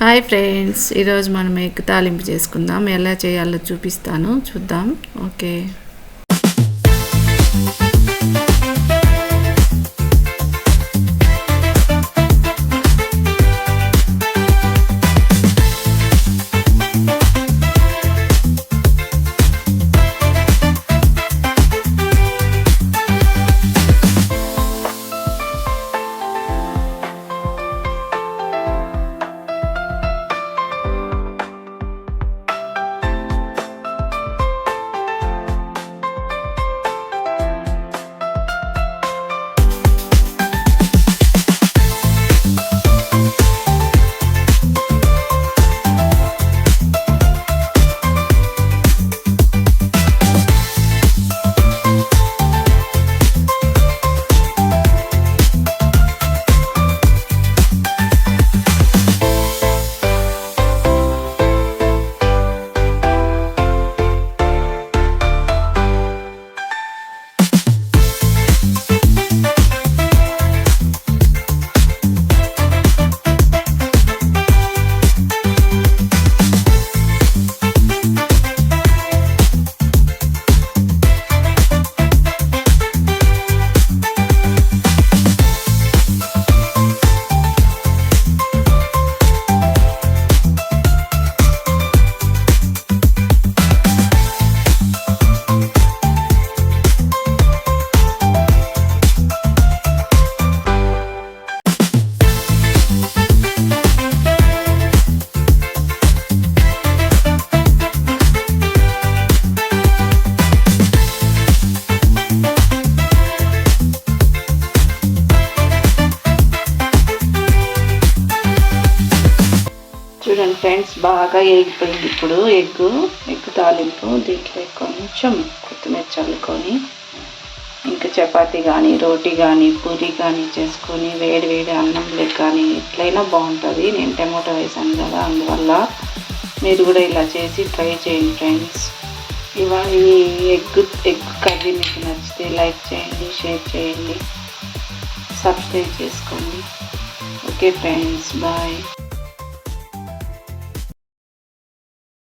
Hi friends, ఈరోజు మనం egg తాలింపు చేసుకుందాం. ఎలా చేయాలో చూపిస్తాను, చూద్దాం. ఓకే. చూడండి ఫ్రెండ్స్, బాగా వేగిపోయింది. ఇప్పుడు ఎగ్గు తాలింపు దీంట్లో కొంచెం కొత్తిమీర చల్లుకొని, ఇంకా చపాతీ కానీ రోటీ కానీ పూరి కానీ చేసుకొని వేడి అన్నంలోకి కానీ ఎట్లయినా బాగుంటుంది. నేను టమాటో వేసాను కదా, అందువల్ల మీరు కూడా ఇలా చేసి ట్రై చేయండి ఫ్రెండ్స్. ఇవాళ ఈ ఎగ్ కర్రీ మీకు నచ్చితే లైక్ చేయండి, షేర్ చేయండి, సబ్స్క్రైబ్ చేసుకోండి. Okay friends, bye.